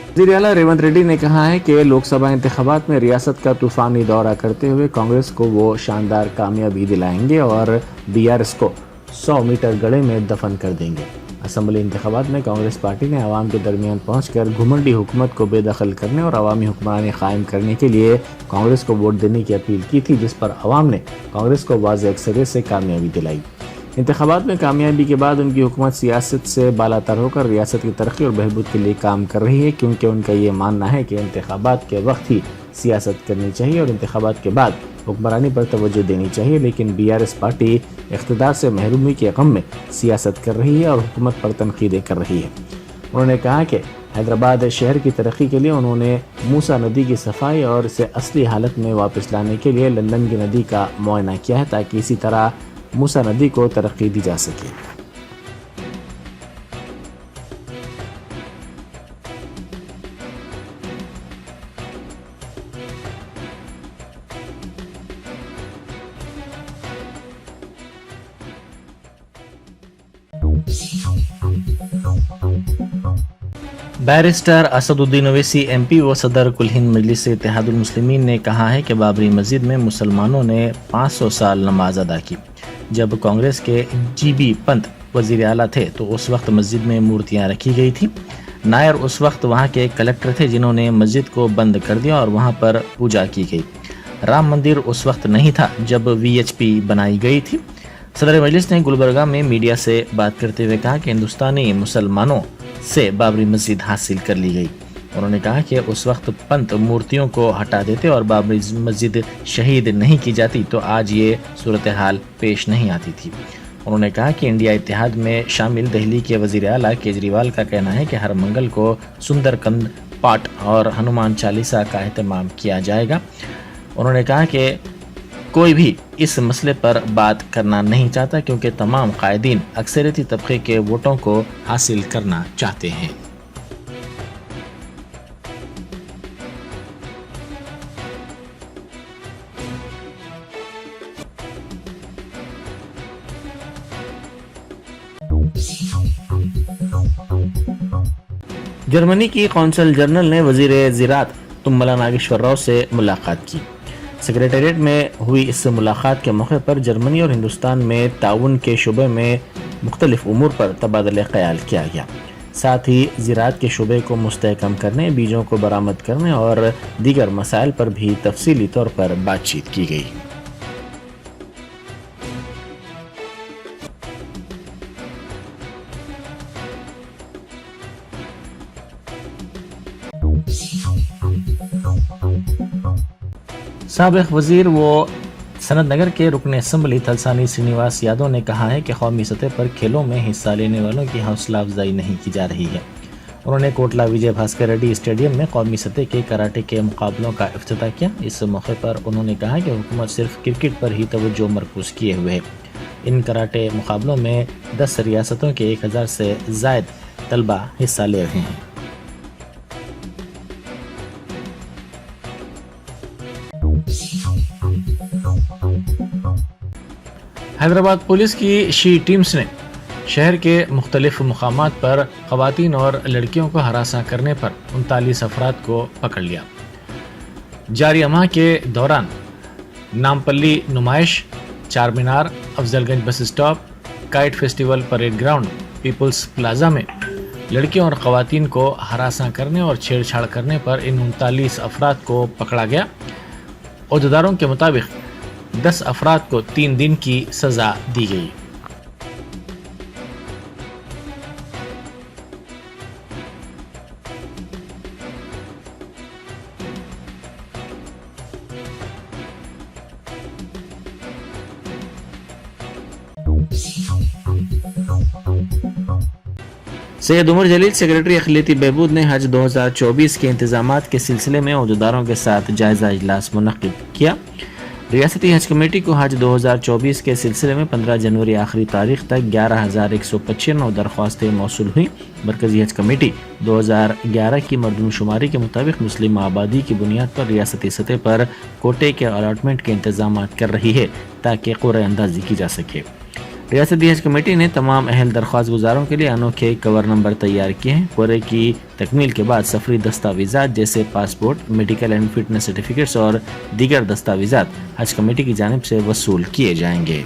वज़ीर आला रेवंत रेड्डी ने कहा है कि लोकसभा इंतखाबात में रियासत का तूफानी दौरा करते हुए कांग्रेस को वो शानदार कामयाबी दिलाएंगे और बीआरएस को 100 मीटर गड़े में दफन कर देंगे। असम्बली इंतखाबात में कांग्रेस पार्टी ने आवाम के दरमियान पहुंचकर घुमंडी हुकूमत को बेदखल करने और अवामी हुक्मरानी कायम करने के लिए कांग्रेस को वोट देने की अपील की थी, जिस पर अवाम ने कांग्रेस को वाज़ेह अक्सरियत से कामयाबी दिलाई। इंतखाबात में कामयाबी के बाद उनकी हुकूमत सियासत से बालातर होकर रियासत की तरक्की और बहबूद के लिए काम कर रही है, क्योंकि उनका ये मानना है कि इंतखाबात के वक्त ही सियासत करनी चाहिए और इंतखाबात के बाद हुक्मरानी पर तवज्जो देनी चाहिए। लेकिन बीआरएस पार्टी इख्तिदार से महरूमी के गम में सियासत कर रही है और हुकूमत पर तनकीदें कर रही है। उन्होंने कहा कि हैदराबाद शहर की तरक्की के लिए उन्होंने मूसा नदी की सफाई और इसे असली हालत में वापस लाने के लिए लंदन की नदी का मुआयना किया है, ताकि इसी तरह मूसा नदी को तरक्की दी जा सके। बैरिस्टर असदुद्दीन ओवैसी एमपी व सदर कुल हिंद मजलिस इत्तेहादुल मुस्लिमीन ने कहा है कि बाबरी मस्जिद में मुसलमानों ने 500 साल नमाज अदा की। जब कांग्रेस के जीबी पंत वजीर आला थे तो उस वक्त मस्जिद में मूर्तियां रखी गई थी। नायर उस वक्त वहां के कलेक्टर थे जिन्होंने मस्जिद को बंद कर दिया और वहां पर पूजा की गई। राम मंदिर उस वक्त नहीं था जब वीएचपी बनाई गई थी। सदर मजलिस ने गुलबर्गा में मीडिया से बात करते हुए कहा कि हिंदुस्तानी मुसलमानों से बाबरी मस्जिद हासिल कर ली गई। उन्होंने कहा कि उस वक्त पंत मूर्तियों को हटा देते और बाबरी मस्जिद शहीद नहीं की जाती तो आज ये सूरत हाल पेश नहीं आती थी। उन्होंने कहा कि इंडिया इत्तेहाद में शामिल दिल्ली के वजीर आला केजरीवाल का कहना है कि हर मंगल को सुंदरकांड पाठ और हनुमान चालीसा का एहतमाम किया जाएगा। उन्होंने कहा कि कोई भी इस मसले पर बात करना नहीं चाहता, क्योंकि तमाम कायदीन अक्सरियती तबके के वोटों को हासिल करना चाहते हैं। जर्मनी की कौंसल जनरल ने वजीर ज़राअत तुम्मला नागेश्वर राव से मुलाकात की। सेक्रेटेरिएट में हुई इस मुलाकात के मौके पर जर्मनी और हिंदुस्तान में ताउन के शुबे में मुख्तलिफ उमूर पर तबादला ख्याल किया गया। साथ ही ज़राअत के शुबे को मुस्तहकम करने, बीजों को बरामद करने और दीगर मसाइल पर भी तफसीली तौर पर बातचीत की गई। साबिक़ वज़ीर व सनत नगर के रुकन असम्बली थलसानी श्रीनिवास यादव ने कहा है कि कौमी सतह पर खेलों में हिस्सा लेने वालों की हौसला अफजाई नहीं की जा रही है। उन्होंने कोटला विजय भास्कर रेड्डी स्टेडियम में कौमी सतह के कराटे के मुकाबलों का इफ्तिताह किया। इस मौके पर उन्होंने कहा कि हुकूमत सिर्फ क्रिकेट पर ही तवज्जो मरकूज किए हुए है। इन कराटे मुकाबलों में 10 रियासतों के 1000 से ज़ायद तलबा हिस्सा ले रहे हैं। हैदराबाद पुलिस की शी टीम्स ने शहर के मुख्तलिफ मुकामात पर ख़वातीन और लड़कियों को हरासा करने पर 39 अफराद को पकड़ लिया। जारी माह के दौरान नामपल्ली नुमाइश, चार Minar, Afzalgunj bus stop, kite festival, Parade Ground, People's Plaza में लड़कियों और ख़वातीन को हरासा करने और छेड़छाड़ करने पर इन 39 अफराद को पकड़ा गया। अहदेदारों के मुताबिक 10 अफराद को 3 दिन की सज़ा दी गई। सैयद उमर जलील सेक्रेटरी अखिलती बहबूद ने हज 2024 के इंतजामात के सिलसिले में अहदेदारों के साथ जायजा इजलास मुनक्किद किया। रियासती हज कमेटी को हज 2024 के सिलसिले में 15 जनवरी आखिरी तारीख तक 11,195 दरख्वास्तें मौसूल हुई। मरकजी हज कमेटी 2011 की मरदमशुमारी के मुताबिक मुस्लिम आबादी की बुनियाद पर रियासती सतह पर कोटे के अलाटमेंट के इंतजाम कर रही है ताकि क़ुर्रे अंदाज़ी की जा सके। ریاستی حج کمیٹی نے تمام اہل درخواست گزاروں کے لیے انوکھے کور نمبر تیار کیے ہیں۔ کورے کی تکمیل کے بعد سفری دستاویزات جیسے passport, medical and fitness certificates اور دیگر دستاویزات حج کمیٹی کی جانب سے وصول کیے جائیں گے۔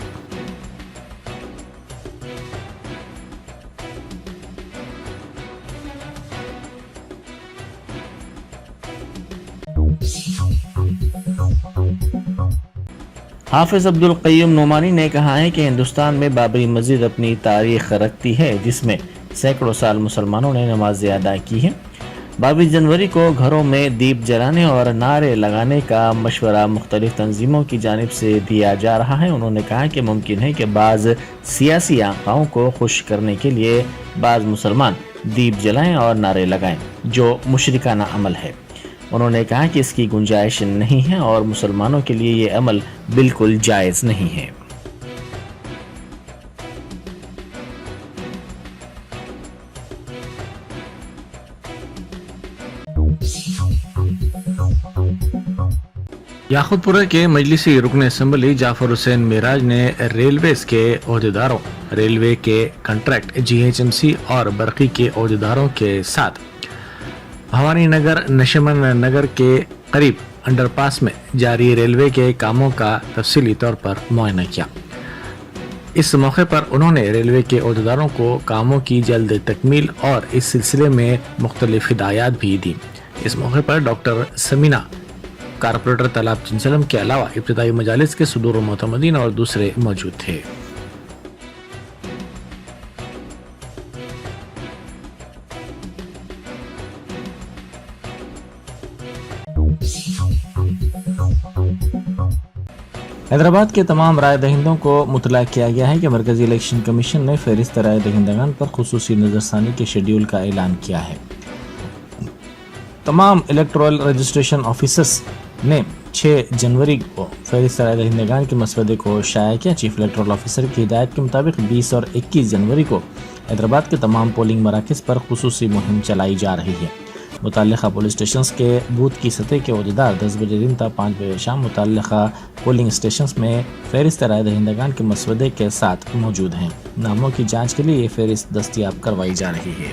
حافظ عبدالقیوم نعمانی نے کہا ہے کہ ہندوستان میں بابری مسجد اپنی تاریخ رکھتی ہے، جس میں سینکڑوں سال مسلمانوں نے نمازیں ادا کی ہیں۔ 22 جنوری کو گھروں میں دیپ جلانے اور نعرے لگانے کا مشورہ مختلف تنظیموں کی جانب سے دیا جا رہا ہے۔ انہوں نے کہا کہ ممکن ہے کہ بعض سیاسی آقاؤں کو خوش کرنے کے لیے بعض مسلمان دیپ جلائیں اور نعرے لگائیں، جو مشرکانہ عمل ہے۔ انہوں نے کہا کہ اس کی گنجائش نہیں ہے اور مسلمانوں کے لیے یہ عمل بالکل جائز نہیں ہے۔ یاقوت پورہ کے مجلسی رکن اسمبلی جعفر حسین معراج نے ریلویز کے عہدیداروں، ریلوے کے کنٹریکٹ، GHMC اور برقی کے عہدیداروں کے ساتھ بھوانی نگر نشمن نگر کے قریب انڈر پاس میں جاری ریلوے کے کاموں کا تفصیلی طور پر معائنہ کیا۔ اس موقع پر انہوں نے ریلوے کے عہدیداروں کو کاموں کی جلد تکمیل اور اس سلسلے میں مختلف ہدایات بھی دی۔ اس موقع پر ڈاکٹر سمینہ، کارپوریٹر طلاب چنچلم کے علاوہ ابتدائی مجالس کے صدور و معتمدین اور دوسرے موجود تھے۔ حیدرآباد کے تمام رائے دہندوں کو مطلع کیا گیا ہے کہ مرکزی الیکشن کمیشن نے فہرست رائے دہندگان پر خصوصی نظرثانی کے شیڈول کا اعلان کیا ہے۔ تمام الیکٹورل رجسٹریشن آفیسرز نے 6 جنوری کو فہرست رائے دہندگان کے مسودے کو شائع کیا۔ چیف الیکٹورل آفیسر کی ہدایت کے مطابق 20 اور 21 جنوری کو حیدرآباد کے تمام پولنگ مراکز پر خصوصی مہم چلائی جا رہی ہے۔ متعلقہ پولیس اسٹیشنز کے بوتھ کی سطح کے عہدیدار 10 بجے دن تا 5 بجے شام متعلقہ پولنگ اسٹیشنز میں فہرست رائے دہندگان کے مسودے کے ساتھ موجود ہیں۔ ناموں کی جانچ کے لیے یہ فہرست دستیاب کروائی جا رہی ہے۔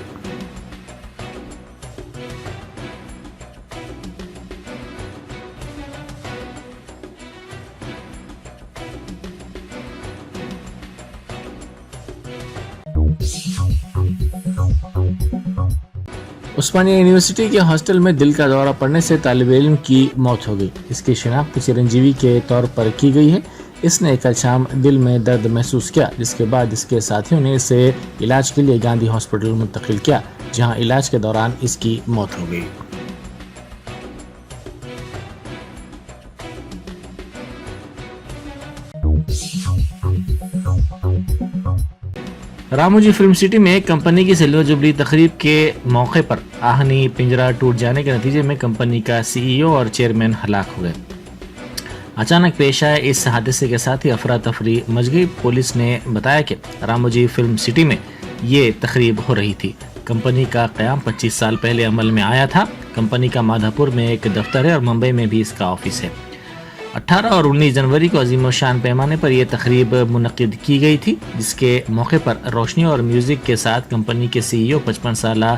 عثمانیہ یونیورسٹی کے ہاسٹل میں دل کا دورہ پڑنے سے طالب علم کی موت ہو گئی۔ اس کی شناخت چرنجیوی کے طور پر کی گئی ہے۔ اس نے کل شام دل میں درد محسوس کیا، جس کے بعد اس کے ساتھیوں نے اسے علاج کے لیے گاندھی ہاسپٹل منتقل کیا، جہاں علاج کے دوران اس کی موت ہو گئی۔ راموجی فلم سٹی میں کمپنی کی سلور جبلی تقریب کے موقع پر آہنی پنجرہ ٹوٹ جانے کے نتیجے میں کمپنی کا CEO اور چیئرمین ہلاک ہو گئے۔ اچانک پیش آئے اس حادثے کے ساتھ ہی افراتفری مچ گئی۔ پولیس نے بتایا کہ راموجی فلم سٹی میں یہ تقریب ہو رہی تھی۔ کمپنی کا قیام 25 سال پہلے عمل میں آیا تھا۔ کمپنی کا مادھا پور میں ایک دفتر ہے اور ممبئی میں بھی اس کا آفس ہے۔ 18 اور 19 جنوری کو عظیم الشان پیمانے پر یہ تقریب منعقد کی گئی تھی، جس کے موقع پر روشنی اور میوزک کے ساتھ کمپنی کے CEO 55 سالہ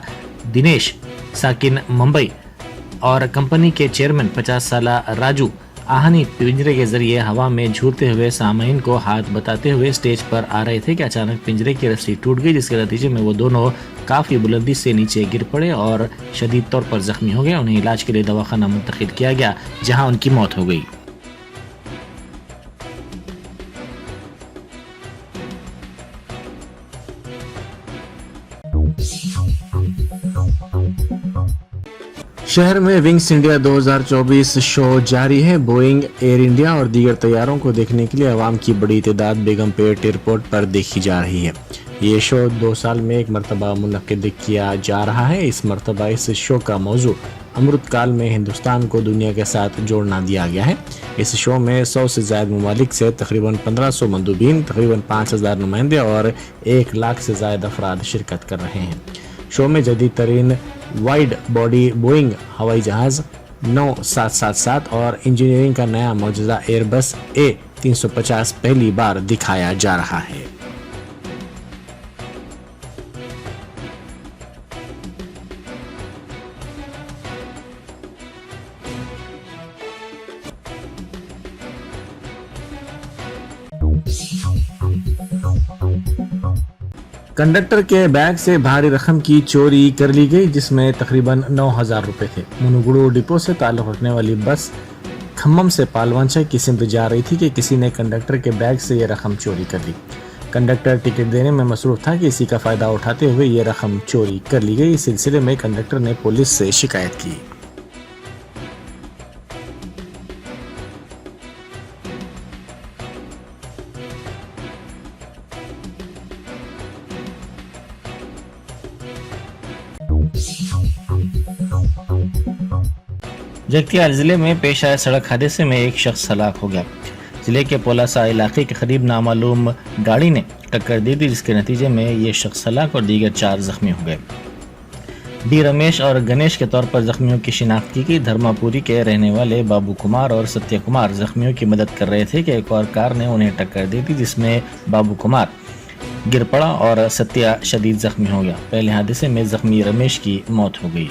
دنیش ساکن ممبئی اور کمپنی کے چیئرمین 50 سالہ راجو آہنی پنجرے کے ذریعے ہوا میں جھولتے ہوئے سامعین کو ہاتھ بتاتے ہوئے اسٹیج پر آ رہے تھے کہ اچانک پنجرے کی رسی ٹوٹ گئی، جس کے نتیجے میں وہ دونوں کافی بلندی سے نیچے گر پڑے اور شدید طور پر زخمی ہو گئے۔ انہیں علاج کے لیے دواخانہ منتقل کیا گیا، جہاں ان کی موت ہو گئی۔ شہر میں ونگس انڈیا 2024 شو جاری ہے۔ بوئنگ، ایئر انڈیا اور دیگر طیاروں کو دیکھنے کے لیے عوام کی بڑی تعداد بیگم پیٹ ایئرپورٹ پر دیکھی جا رہی ہے۔ یہ شو 2 سال میں ایک مرتبہ منعقد کیا جا رہا ہے۔ اس مرتبہ اس شو کا موضوع امرت کال میں ہندوستان کو دنیا کے ساتھ جوڑنا دیا گیا ہے۔ اس شو میں 100 سے زائد ممالک سے تقریباً 1500 مندوبین، تقریباً 5000 نمائندے اور 1 لاکھ سے زائد افراد شرکت کر رہے ہیں۔ شو میں جدید ترین وائڈ باڈی بوئنگ ہوائی جہاز 9777 اور انجینئرنگ کا نیا معجزہ ایئر بس A350 پہلی بار دکھایا جا رہا ہے۔ कंडक्टर के बैग से भारी रकम की चोरी कर ली गई, जिसमें तकरीबन 9,000 रुपए थे। मुनुगुड़ू डिपो से ताल्लुक रखने वाली बस खम्मम से पालवंचा की सिमत जा रही थी कि किसी ने कंडक्टर के बैग से ये रकम चोरी कर ली। कंडक्टर टिकट देने में मसरूफ था कि इसी का फायदा उठाते हुए ये रकम चोरी कर ली गई। इस सिलसिले में कंडक्टर ने पुलिस से शिकायत की। जगतियाल जिले में पेश आए सड़क हादसे में एक शख्स हलाक हो गया। जिले के पोलासा इलाके के करीब नामालूम गाड़ी ने टक्कर दी थी, जिसके नतीजे में ये शख्स हलाक और दीगर 4 जख्मी हो गए। डी रमेश और गणेश के तौर पर जख्मियों की शिनाख्त की गई। धर्मापुरी के रहने वाले बाबू कुमार और सत्य कुमार जख्मियों की मदद कर रहे थे कि एक और कार ने उन्हें टक्कर दी थी, जिसमें बाबू कुमार गिर पड़ा और सत्या शदीद जख्मी हो गया। पहले हादसे में जख्मी रमेश की मौत हो गई।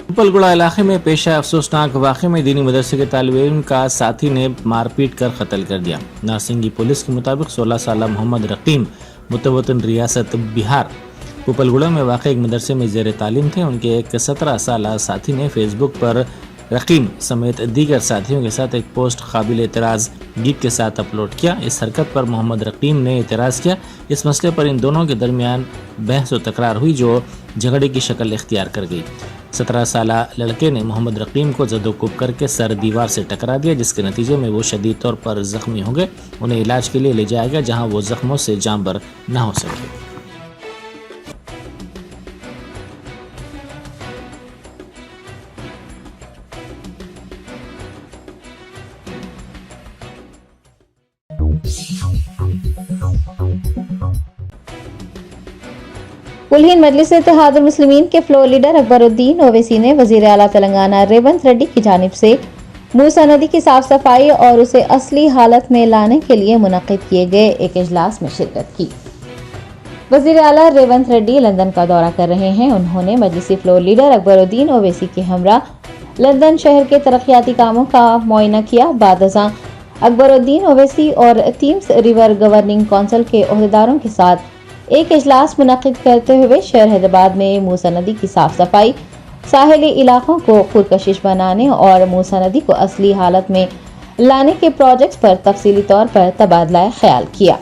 उपलगुड़ा इलाके में पेश आए अफसोसनाक वाक़े में दीनी मदरसे के तालिब इल्म का साथी ने मारपीट कर कत्ल कर दिया। नारसिंगी पुलिस के मुताबिक 16 साल मोहम्मद रकीम मुतवतन रियासत बिहार उपलगुड़ा में वाक़ एक मदरसे में ज़ेर तालीम थे। उनके एक 17 साल साथी ने फेसबुक पर रकीम समेत दीगर साथियों के साथ एक पोस्ट काबिल एतराज़ गीत के साथ अपलोड किया। इस हरकत पर मोहम्मद रकीम ने एतराज़ किया। इस मसले पर इन दोनों के दरमियान बहस व तकरार हुई, जो झगड़े की शक्ल इख्तियार कर गई। 17 साल लड़के ने मोहम्मद रकीम को जदोकुब करके सर दीवार से टकरा दिया, जिसके नतीजे में वो शदीद तौर पर जख्मी हो गए। उन्हें इलाज के लिए ले जाया गया, जहां वो जख्मों से जांबर न हो सके। कुलहीन मजलिस इत्तेहादुल मुस्लिमीन के फ्लोर लीडर अकबरुद्दीन ओवैसी ने वजीर आला तेलंगाना रेवंत रेड्डी की जानिब से मूसा नदी की साफ सफाई और उसे असली हालत में लाने के लिए मुनक्किद किए गए एक इजलास में शिरकत की। वजीर आला रेवंत रेड्डी लंदन का दौरा कर रहे हैं। उन्होंने मजलिसी फ्लोर लीडर अकबरुद्दीन ओवैसी के हमरा लंदन शहर के तरक्याती कामों का मुआयना किया। बाद अज़ां अकबरुद्दीन ओवैसी और थीम्स रिवर गवर्निंग काउंसिल के ओहदेदारों के साथ एक इजलास मुनक्किद करते हुए शहर हैदराबाद में मूसा नदी की साफ सफाई, साहिली इलाकों को पुरकशिश बनाने और मूसा नदी को असली हालत में लाने के प्रोजेक्ट्स पर तफसीली तौर पर तबादला ख्याल किया।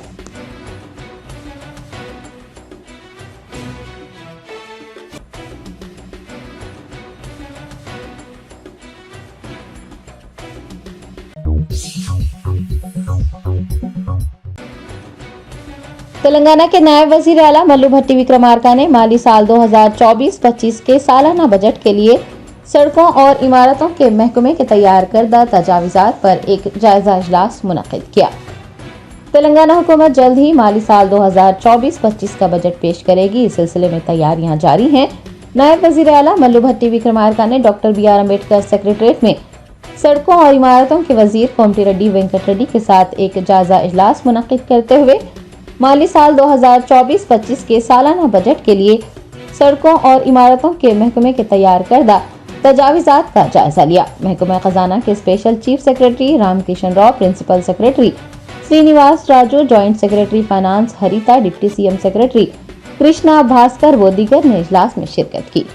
तेलंगाना के नायब वजीर आला मल्लू भट्टी विक्रमार्का ने माली साल 2024-25 के सालाना बजट के लिए सड़कों और इमारतों के महकमे के तैयार करदा तजावीज़ात पर एक जायजा इजलास मुनक्किद किया। तेलंगाना हुकूमत जल्द ही माली साल 2024-25 का बजट पेश करेगी। इस सिलसिले में तैयारियां जारी हैं। नायब वजीर आला मल्लू भट्टी विक्रमार्का ने डॉक्टर BR अम्बेडकर सेक्रेटरीट में सड़कों और इमारतों के वजीर कोमटी रेड्डी वेंकट रेड्डी के साथ एक जायजा इजलास मुनक्किद करते हुए माली साल 2024-25 के सालाना बजट के लिए सड़कों और इमारतों के महकमे के तैयार करदा तजावीज़ात का जायजा लिया। महकमा खजाना के special chief secretary Ramkishan Rao, principal secretary Srinivas Raju, joint secretary finance Haritha, deputy CM secretary Krishna Bhaskar व दीगर ने इजलास में शिरकत की।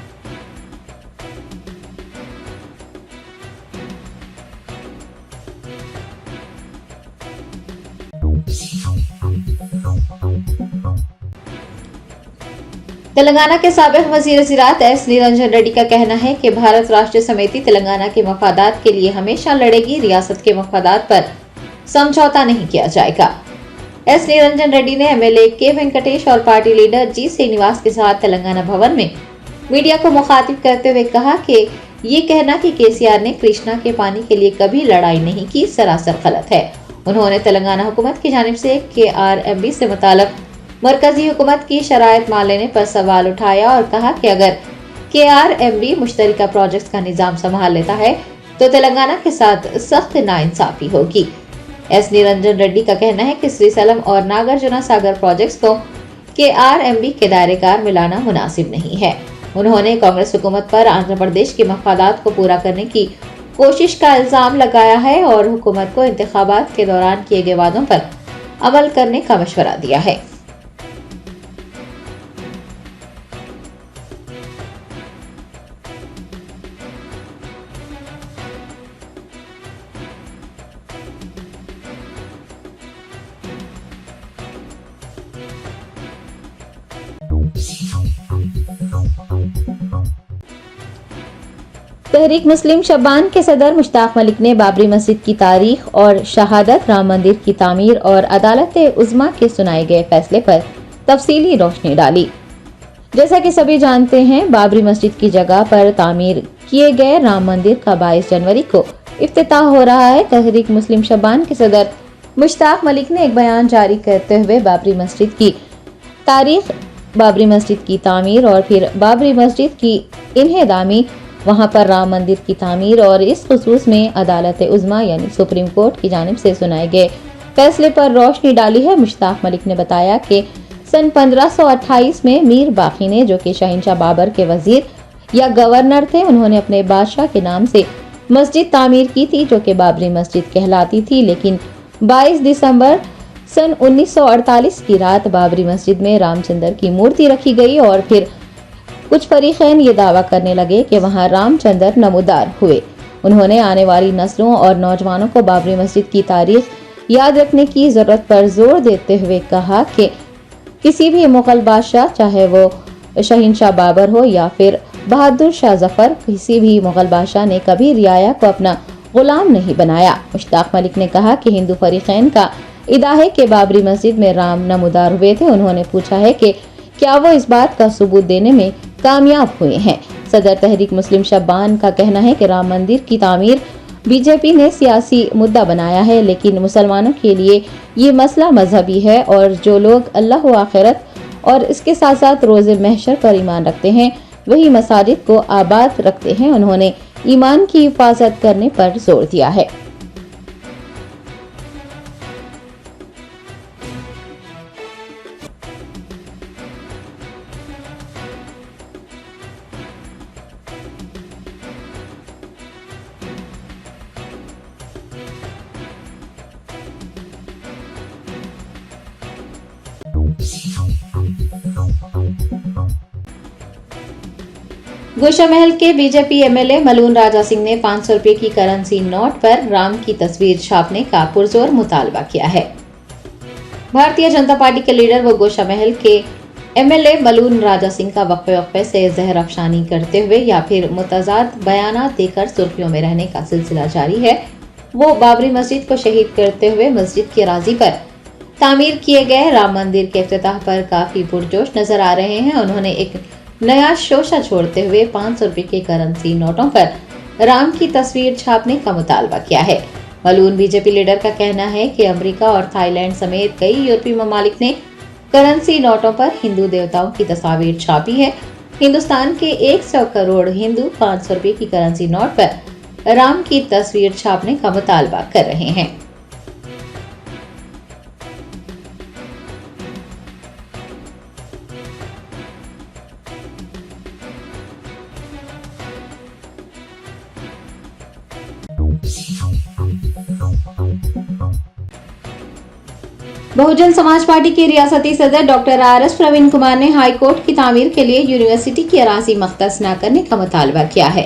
तेलंगाना के साबिक वजीर ज़राअत S निरंजन रेड्डी का कहना है कि भारत राष्ट्र समिति तेलंगाना के मफादात के लिए हमेशा लड़ेगी। रियासत के मफादात पर समझौता नहीं किया जाएगा। S निरंजन रेड्डी ने MLA के वेंकटेश और पार्टी लीडर G श्रीनिवास के साथ तेलंगाना भवन में मीडिया को मुखातिब करते हुए कहा कि ये कहना कि KCR ने कृष्णा के पानी के लिए कभी लड़ाई नहीं की, सरासर गलत है। उन्होंने तेलंगाना हुकूमत की जानिब से KRMB से मुताल्लिक़ मरकजी हुकूमत की शराइत मान लेने पर सवाल उठाया और कहा कि अगर KRMB मुश्तरका प्रोजेक्ट्स का निजाम संभाल लेता है तो तेलंगाना के साथ सख्त नाइंसाफी होगी। एस निरंजन रेड्डी का कहना है कि श्रीशैलम और नागार्जुना सागर प्रोजेक्ट्स को KRMB के दायरेकार में लाना मुनासिब नहीं है। उन्होंने कांग्रेस हुकूमत पर आंध्र प्रदेश के मफादात को पूरा करने की कोशिश का इल्जाम लगाया है और हुकूमत को इंतखाबात के दौरान किए गए वादों पर अमल करने का मशवरा दिया है। तहरीक मुस्लिम शबान के सदर मुश्ताक मलिक ने बाबरी मस्जिद की तारीख और शहादत, राम मंदिर की तामीर और अदालत उज़्मा के सुनाए गए फैसले पर तफसीली रोशनी डाली। जैसा कि सभी जानते हैं, बाबरी मस्जिद की जगह पर तामीर किए गए राम मंदिर का 22 जनवरी को इफ्तिताह हो रहा है। तहरीक मुस्लिम शबान के सदर मुश्ताक मलिक ने एक बयान जारी करते हुए बाबरी मस्जिद की तारीख, बाबरी मस्जिद की तामीर और फिर बाबरी मस्जिद की इन्हेदामी, वहां पर राम मंदिर की तामीर और इस खुसूस में अदालत उज़्मा यानी सुप्रीम कोर्ट की जानिब से सुनाए गए फैसले पर रोशनी डाली है। मुश्ताक मलिक ने बताया कि सन 1528 में मीर बाकी ने, जो कि शहंशाह बाबर के वजीर या गवर्नर थे, उन्होंने अपने बादशाह के नाम से मस्जिद तामीर की थी जो कि बाबरी मस्जिद कहलाती थी। लेकिन 22 दिसंबर सन 1948 की रात बाबरी मस्जिद में रामचंद्र की मूर्ति रखी गई और फिर कुछ फरीकैन ये दावा करने लगे कि वहां रामचंद्र नमूदार हुए। उन्होंने आने वाली नस्लों और नौजवानों को बाबरी मस्जिद की तारीख याद रखने की जरूरत पर जोर देते हुए कहा कि किसी भी मुगल बादशाह, चाहे वो शहंशाह बाबर हो या फिर बहादुर शाह जफर, किसी भी मुगल बादशाह ने कभी रियाया को अपना गुलाम नहीं बनाया। मुश्ताक मलिक ने कहा कि हिंदू फरीकैन का इदा है कि बाबरी मस्जिद में राम नमूदार हुए थे। उन्होंने पूछा है कि क्या वो इस बात का सबूत देने में कामयाब हुए हैं। सदर तहरीक मुस्लिम शबान का कहना है कि राम मंदिर की तामीर बीजेपी ने सियासी मुद्दा बनाया है, लेकिन मुसलमानों के लिए ये मसला मजहबी है और जो लोग अल्लाह व आखिरत और इसके साथ साथ रोज़े महशर पर ईमान रखते हैं वही मसाजिद को आबाद रखते हैं। उन्होंने ईमान की हिफाजत करने पर जोर दिया है। गोशा महल के बीजेपी MLA मलून राजा सिंह ने 500 रुपए की करेंसी नोट पर राम की तस्वीर छापने का पुरजोर मुतालबा किया है। भारतीय जनता पार्टी के लीडर व गोशा महल के MLA मलून राजा सिंह का वक्फे से जहर अफशानी करते हुए या फिर मुतजाद बयानात देकर सुर्खियों में रहने का सिलसिला जारी है। वो बाबरी मस्जिद को शहीद करते हुए मस्जिद की अराजी पर तामीर किए गए राम मंदिर के इफ्तिताह पर काफी पुरजोश नजर आ रहे हैं। उन्होंने एक नया शोशा छोड़ते हुए 500 रुपए के करेंसी नोटों पर राम की तस्वीर छापने का मुतालबा किया है। मलून बीजेपी लीडर का कहना है कि अमेरिका और थाईलैंड समेत कई यूरोपीय ममालिक ने करेंसी नोटों पर हिंदू देवताओं की तस्वीर छापी है। हिंदुस्तान के 100 करोड़ हिंदू 500 रुपए की करेंसी नोट पर राम की तस्वीर छापने का मुतालबा कर रहे हैं। बहुजन समाज पार्टी के रियासती सदर डॉक्टर RS प्रवीण कुमार ने हाई कोर्ट की तामीर के लिए यूनिवर्सिटी की अराजी मख्तस न करने का मुतालबा किया है।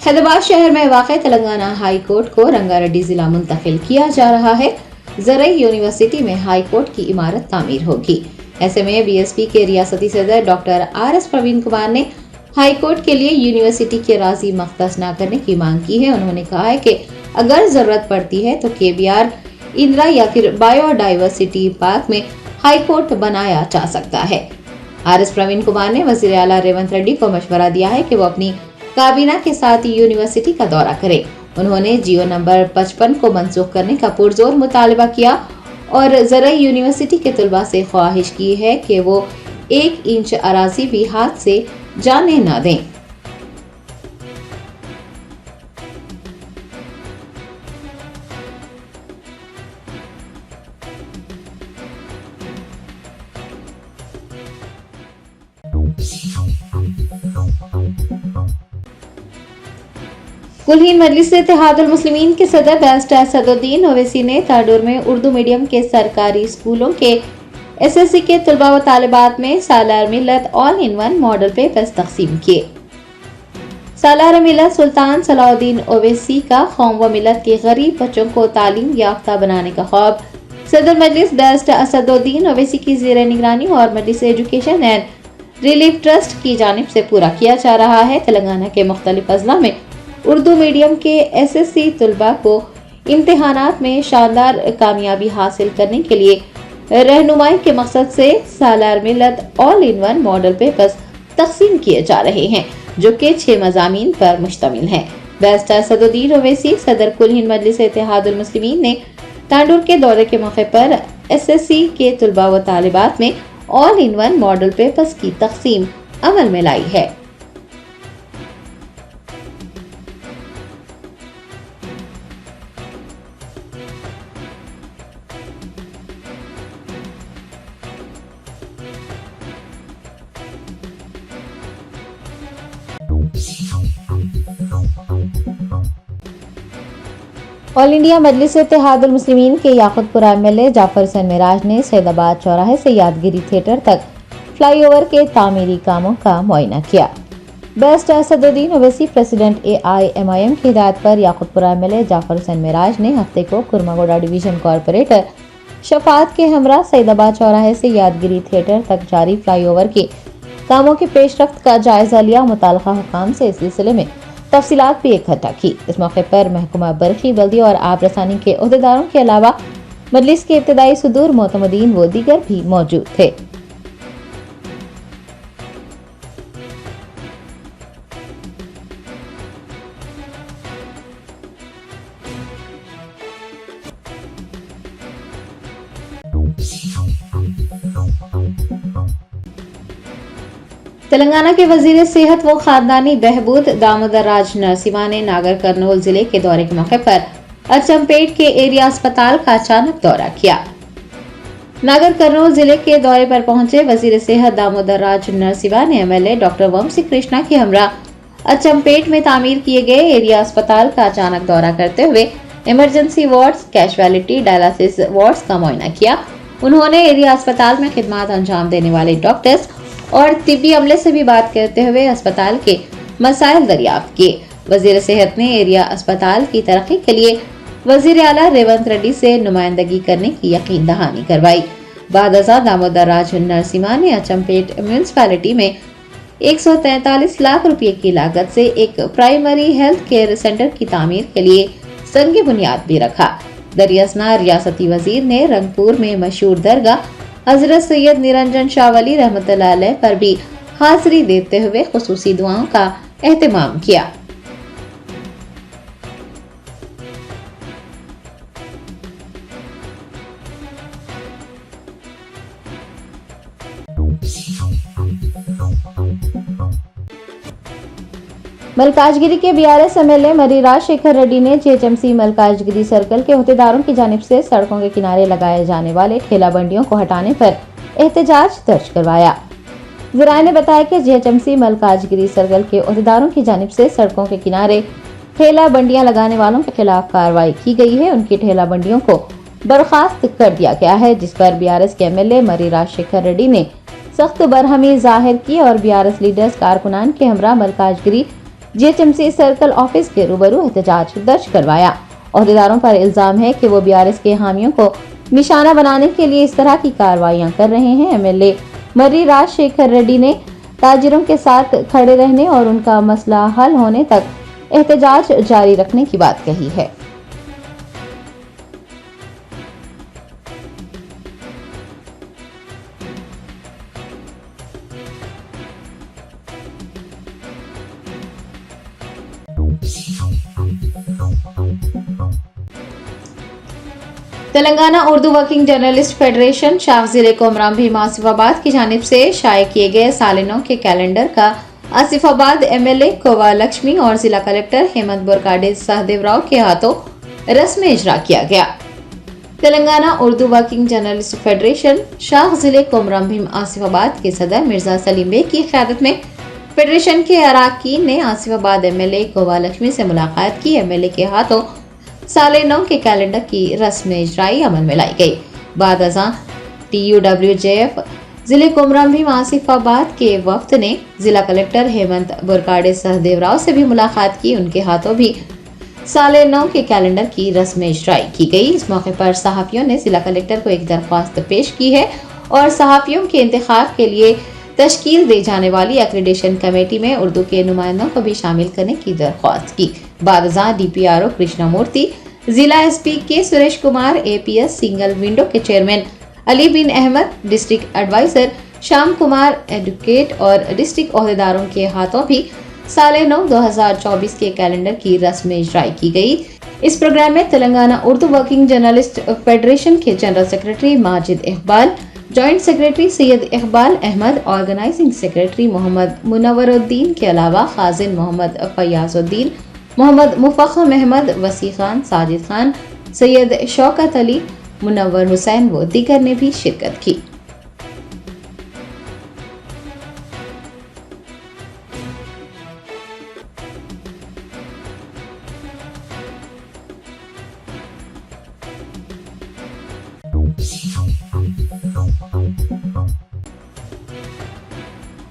हैदराबाद शहर में वाक़ तेलंगाना हाई कोर्ट को रंगारेड्डी जिला मुंतकिल किया जा रहा है। ज़रई यूनिवर्सिटी में हाई कोर्ट की इमारत तामीर होगी। ऐसे में BSP के रियासती सदर डॉक्टर RS प्रवीण कुमार ने हाई कोर्ट के लिए यूनिवर्सिटी की अराजी मख्तस न करने की मांग की है। उन्होंने कहा है कि अगर जरूरत पड़ती है तो KBR, इंदिरा या फिर बायोडाइवर्सिटी पार्क में हाई कोर्ट बनाया जा सकता है। RS प्रवीण कुमार ने वजीर आला रेवंत रेड्डी को मशवरा दिया है कि वो अपनी काबीना के साथ यूनिवर्सिटी का दौरा करें। उन्होंने जियो नंबर 55 को मंसूख करने का पुरजोर मुतालबा किया और ज़रई यूनिवर्सिटी के तलबा से ख्वाहिश की है कि वो 1 इंच अराजी भी हाथ से जाने न दें। कुल्हीन मजलिस इत्तेहादुल मुस्लिमीन के सदर बैरिस्टर असदुद्दीन ओवैसी ने ताडोर में उर्दू मीडियम के सरकारी स्कूलों के एसएससी के तलबा व तालिबात में सालार मिल्लत all in one model papers तकसीम किए। सालार मिल्लत सुल्तान सलाउद्दीन ओवैसी का कौम व मिल्लत के गरीब बच्चों को तालीम याफ्ता बनाने का ख्वाब सदर मजलिस बैरिस्टर असदुद्दीन ओवैसी की ज़ेर निगरानी और मजलिस एजुकेशन एंड रिलीफ ट्रस्ट की जानिब से पूरा किया जा रहा है। तेलंगाना के मुख्तलिफ अजला में उर्दू मीडियम के एसएससी तलबा को इम्तिहानात में शानदार कामयाबी हासिल करने के लिए रहनुमाई के मकसद से सालार मिल्लत all in one model papers तकसीम किए जा रहे हैं, जो कि 6 मज़ामीन पर मुश्तमिल हैं। बैरिस्टर असदुद्दीन ओवैसी सदर कुल्हीन मजलिस इत्तेहादुल मुस्लिमीन ने तांडूर के दौरे के मौके पर एसएससी के तलबा व तालिबात में all in one model papers की तकसीम अमल में लाई है। ऑल इंडिया मजलिस इत्तेहादुल मुस्लिमीन के याकुतपुरा एमएलए जाफर हुसैन मिराज ने सैदाबाद चौराहे से यादगिरी थिएटर तक फ्लाईओवर के तामीरी कामों का मुआयना किया। Barrister Asaduddin Owaisi president AIMIM की हिदायत पर याकुतपुरा एमएलए जाफर हुसैन मिराज ने हफ्ते को कुर्मागोड़ा डिवीजन कॉर्पोरेटर शफात के हमरा सैदाबाद चौराहे से यादगिरी थिएटर तक जारी फ्लाईओवर के कामों की पेशरफ्त का जायजा लिया। मुताल्लिका हुकाम से इस सिलसिले में तफसीलात भी इकट्ठा की। इस मौके पर महकमा बरखी, बल्दी और आब रसानी के ओहदेदारों के अलावा मजलिस के इब्तदाई सुदूर मोतमदीन व दीगर भी मौजूद थे। तेलंगाना के वजीर सेहत व खानदानी बहबूद दामोदर राज नरसिम्हा ने नागर कर्नूल जिले के दौरे के मौके पर अचमपेट के एरिया अस्पताल का अचानक दौरा किया। नागर कर्नूल जिले के दौरे पर पहुंचे वजीर सेहत दामोदर राज नरसिम्हा ने एमएलए डॉक्टर वंशी कृष्णा के हमरा अचमपेट में तामीर किए गए एरिया अस्पताल का अचानक दौरा करते हुए emergency wards, casualty, dialysis wards का मुआयना किया। उन्होंने एरिया अस्पताल में खिदमत अंजाम देने वाले डॉक्टर्स और तिब्बी अमले से भी बात करते हुए अस्पताल के मसाइल दरियाफ्त किए। वजीर सेहत ने एरिया अस्पताल की तरक्की के लिए वजीर आला रेवंत रेड्डी से नुमाइंदगी करने की यकीन दहानी करवाई। बाद अज़ा दामोदर राज नरसिम्हा ने अचमपेट म्यूनिसिपैलिटी में 143 लाख रुपए की लागत से एक प्राइमरी हेल्थ केयर सेंटर की तामीर के लिए संग बुनियाद भी रखा। दरियासना रियासती वजीर ने रंगपुर में मशहूर दरगाह हजरत सैयद निरंजन शाह वली रहमतुल्लाह अलैह पर भी हाजिरी देते हुए खुसूसी दुआओं का एहतमाम किया। मलकाजगिरी के बीआरएस एमएलए मर्री राजशेखर रेड्डी ने जीएचएमसी मलकाजगिरी सर्कल के अहदेदारों की जानिब से सड़कों के किनारे लगाए जाने वाले ठेला बंडियों को हटाने पर एहतजाज दर्ज करवाया। ज़राए ने बताया कि जीएचएमसी मलकाजगिरी सर्कल के अहदेदारों की जानिब से सड़कों के किनारे ठेला बंडियां लगाने वालों के खिलाफ कार्रवाई की गई है। उनकी ठेला बंडियों को बर्खास्त कर दिया गया है, जिस पर बीआरएस के एमएलए मर्री राजशेखर रेड्डी ने सख्त बरहमी जाहिर की और बीआरएस लीडर्स कारकुनान के हमरा मलकाजगिरी जीएचएमसी सर्कल ऑफिस के रूबरू एहतजाज दर्ज करवाया। अहदेदारों पर इल्जाम है कि वो बीआरएस के हामियों को निशाना बनाने के लिए इस तरह की कार्रवाइयां कर रहे हैं। एमएलए मर्री राजशेखर रेड्डी ने ताजिरों के साथ खड़े रहने और उनका मसला हल होने तक एहतजाज जारी रखने की बात कही है। Telangana Urdu working journalist federation Shah जिले कोमराम भीम आसिफाबाद की जानिब से शाये किए गए सालिनों के कैलेंडर का आसिफाबाद एमएलए कोवा लक्ष्मी और जिला कलेक्टर हेमंत बोरकाडे सहदेवराव के हाथों रस्म इजरा किया गया। Telangana Urdu working journalist federation Shah जिले कोमराम भीम आसिफाबाद के सदर मिर्जा सलीम बेग की क़यादत में फेडरेशन के अरकान ने आसिफाबाद एमएलए गोवा लक्ष्मी से मुलाकात की। एमएलए के हाथों साले 9 के कैलेंडर की रस्म इजराई अमल में लाई गई। बाद अज़ां TUWJF जिले कुमरम भी आसिफाबाद के वफ्द ने जिला कलेक्टर हेमंत बुरकाडे सहदेवराव से भी मुलाकात की। उनके हाथों भी साले 9 के कैलेंडर की रस्म इजराई की गई। इस मौके पर सहाफियों ने जिला कलेक्टर को एक दरख्वास्त पेश की है और सहाफियों के इंतखाब के लिए तश्कील दी जाने वाली एक्रेडिटेशन कमेटी में उर्दू के नुमाइंदों को भी शामिल करने की दरख्वास्त की। बाद अज़ां DPRO कृष्णमूर्ति, जिला SP के Suresh Kumar, APS single window के chairman Ali bin Ahmed, district adviser Shyam Kumar, advocate और डिस्ट्रिक्ट ओहदेदारों के हाथों भी साले 9 2024 के कैलेंडर की रस्म इजराई की गई। इस प्रोग्राम में Telangana Urdu working journalist federation के general secretary Majid Iqbal, joint secretary Syed Iqbal Ahmed, organising secretary Mohammed Munawaruddin के अलावा खाजिन मोहम्मद फयाजुद्दीन, मोहम्मद मुफख्खम अहमद, वसी खान, साजिद खान, सैयद शौकत अली, मुनव्वर हुसैन व दीगर ने भी शिरकत की।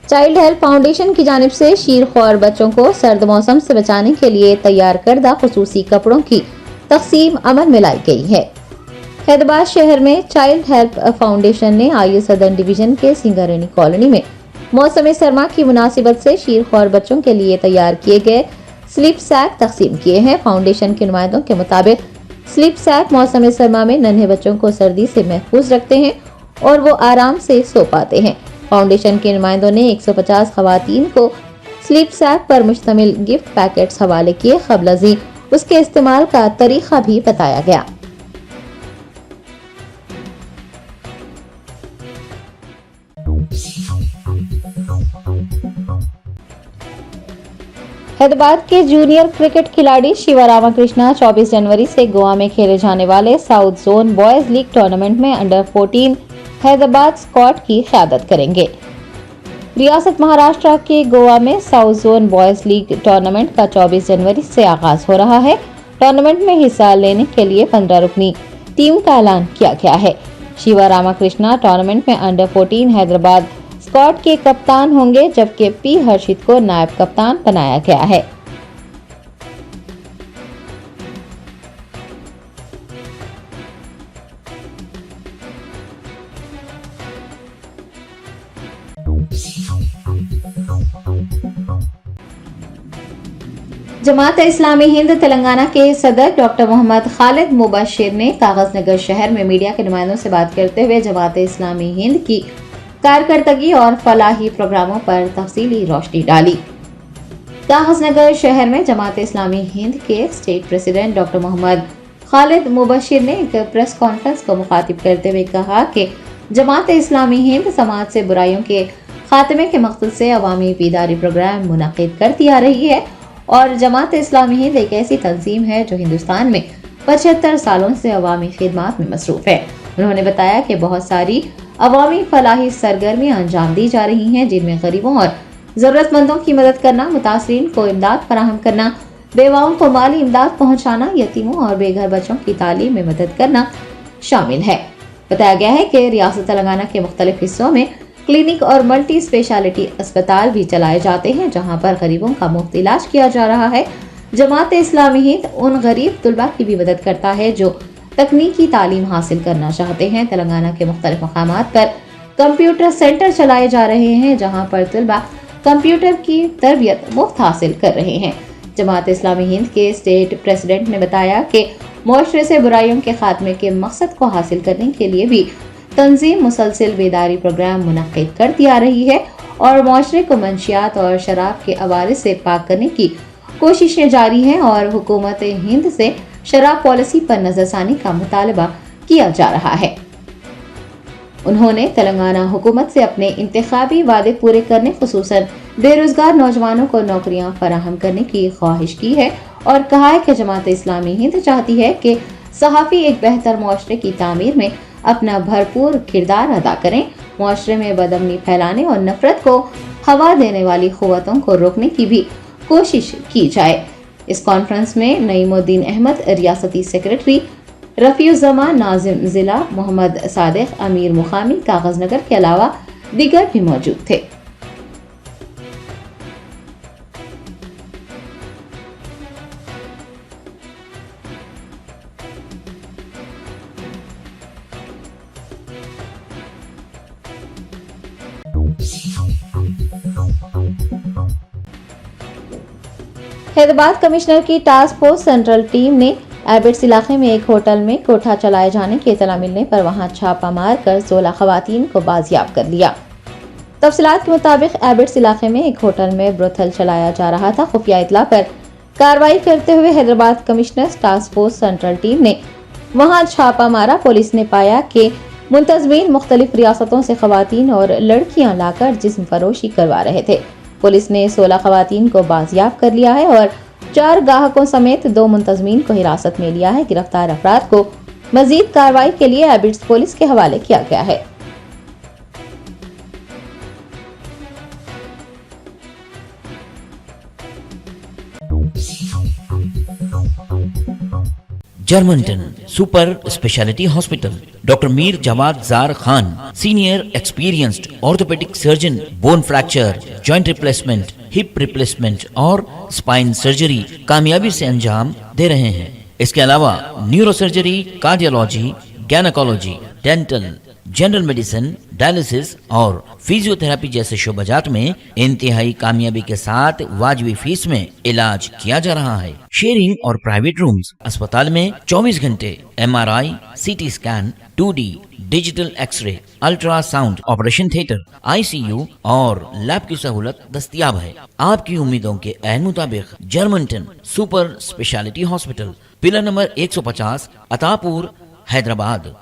चाइल्ड हेल्प फाउंडेशन की जानिब से शीरख्वार बच्चों को सर्द मौसम से बचाने के लिए तैयार करदा खुसूसी कपड़ों की तकसीम अमल में लाई गई है। हैदराबाद शहर में चाइल्ड हेल्प फाउंडेशन ने आईए सदन डिवीजन के सिंगारेनी कॉलोनी में मौसम सरमा की मुनासिबत से शीरख्वार बच्चों के लिए तैयार किए गए स्लीप सैक तकसीम किए हैं। फाउंडेशन के नुमाइंदों के मुताबिक स्लीप सैक मौसम सरमा में नन्हे बच्चों को सर्दी से महफूज रखते हैं और वो आराम से सो पाते हैं। फाउंडेशन के नुमाइंदों ने 150 खवातीन को स्लीप सैक पर मुश्तमिल गिफ्ट पैकेट्स हवाले किए। क़ब्ल उसके इस्तेमाल का तरीका भी बताया गया। हैदराबाद के जूनियर क्रिकेट खिलाड़ी शिवा रामाकृष्णा 24 जनवरी से गोवा में खेले जाने वाले south zone boys league tournament में अंडर 14 हैदराबाद स्क्वाड की क़यादत करेंगे। रियासत महाराष्ट्र के गोवा में south zone boys league tournament का 24 जनवरी से आगाज हो रहा है। टूर्नामेंट में हिस्सा लेने के लिए 15 रुकनी टीम का ऐलान किया गया है। शिवा रामाकृष्णा टूर्नामेंट में अंडर 14 हैदराबाद स्क्वाड के कप्तान होंगे, जबकि P हर्षित को नायब कप्तान बनाया गया है। जमात इस्लामी हिंद तेलंगाना के सदर डॉक्टर मोहम्मद खालिद मुबशिर ने कागज नगर शहर में मीडिया के नुमाइंदों से बात करते हुए जमात इस्लामी हिंद की कारकर्दगी और फलाही प्रोग्रामों पर तफसीली रोशनी डाली। कागज नगर शहर में जमात इस्लामी हिंद के state president doctor Mohammed Khalid Mubashir ने एक प्रेस कॉन्फ्रेंस को मुखातिब करते हुए कहा कि जमात इस्लामी हिंद समाज से बुराइयों के खात्मे के मकसद से अवामी बेदारी प्रोग्राम मुनक़िद करती आ रही है और जमात इस्लामी हिंद एक ऐसी तंजीम है जो हिंदुस्तान में 75 सालों से अवामी खिदमात में मसरूफ है। उन्होंने बताया कि बहुत सारी अवामी फलाही सरगर्मियां अंजाम दी जा रही हैं, जिनमें गरीबों और जरूरतमंदों की मदद करना, मुतासरीन को इमदाद फराहम करना, बेवाओं को माली इमदाद पहुँचाना, यतीमों और बेघर बच्चों की तालीम में मदद करना शामिल है। बताया गया है कि रियासत तेलंगाना के मुख्तलिफ हिस्सों में क्लिनिक और मल्टी स्पेशलिटी अस्पताल भी चलाए जाते हैं, जहां पर गरीबों का मुफ्त इलाज किया जा रहा है। जमात इस्लामी हिंद उन गरीब तुलबा की भी मदद करता है जो तकनीकी तालीम हासिल करना चाहते हैं। तेलंगाना के मुख्तलिफ मकामात पर कंप्यूटर सेंटर चलाए जा रहे हैं, जहां पर तुलबा कंप्यूटर की तरबियत मुफ्त हासिल कर रहे हैं। जमात इस्लामी हिंद के स्टेट प्रेसिडेंट ने बताया कि मुआशरे से बुराइयों के खात्मे के मकसद को हासिल करने के लिए भी तंजीम मुसलसिल बेदारी प्रोग्राम मुनक़िद करती आ रही है और मुआशरे को मंशियात और शराब के अवारिस से पाक करने की कोशिशें जारी हैं और हुकूमत हिंद से शराब पॉलिसी पर नजरसानी का मुतालबा किया जा रहा है। उन्होंने तेलंगाना हुकूमत से अपने इंतखाबी वादे पूरे करने, खुसूसन बेरोजगार नौजवानों को नौकरियां फराहम करने की ख्वाहिश की है और कहा है कि जमात इस्लामी हिंद चाहती है कि सहाफ़ी एक बेहतर मुआशरे की तामीर में अपना भरपूर किरदार अदा करें, मुआशरे में बदअमनी फैलाने और नफरत को हवा देने वाली कुव्वतों को रोकने की भी कोशिश की जाए। इस कॉन्फ्रेंस में नईमुद्दीन अहमद रियासती सेक्रेटरी, रफीउज़्ज़मान नाज़िम जिला, मोहम्मद सादिक अमीर मुकामी कागजनगर के अलावा दीगर भी मौजूद थे। हैदराबाद कमिश्नर की टास्क फोर्स सेंट्रल टीम ने एबिट्स इलाके में एक होटल में कोठा चलाए जाने की इतला मिलने पर वहां छापा मार कर 16 खवातीन को बाजियाब कर लिया। तफसीलात के मुताबिक एबिट्स इलाके में एक होटल में ब्रोथल चलाया जा रहा था। खुफिया इतला पर कार्रवाई करते हुए Hyderabad commissioner task force central team ने वहां छापा मारा। पुलिस ने पाया कि मुंतजमीन मुख्तलिफ रियासतों से खवातीन और लड़कियां लाकर जिस्म फरोशी करवा रहे थे। पुलिस ने 16 खवातीन को बाजियाब कर लिया है और 4 गाहकों समेत 2 मुंतजमीन को हिरासत में लिया है। गिरफ्तार अफराद को मजीद कार्रवाई के लिए एबिट्स पुलिस के हवाले किया गया है। Germanten super speciality hospital, doctor Mir Jawad Zar Khan, senior experienced orthopaedic surgeon, bone fracture, joint replacement, hip replacement और स्पाइन सर्जरी कामयाबी से अंजाम दे रहे हैं। इसके अलावा neuro surgery, cardiology, gynaecology, dental, general medicine, dialysis और फिजियोथेरेपी जैसे शोबाजात में इंतहाई कामयाबी के साथ वाजबी फीस में इलाज किया जा रहा है। शेयरिंग और प्राइवेट रूम्स, अस्पताल में 24 घंटे MRI, CT scan, 2D digital x-ray, ultrasound, operation theatre, ICU और लैब की सहूलत दस्तयाब है। आपकी उम्मीदों के ऐन मुताबिक Germanten super speciality hospital, pillar number 150, Attapur, Hyderabad.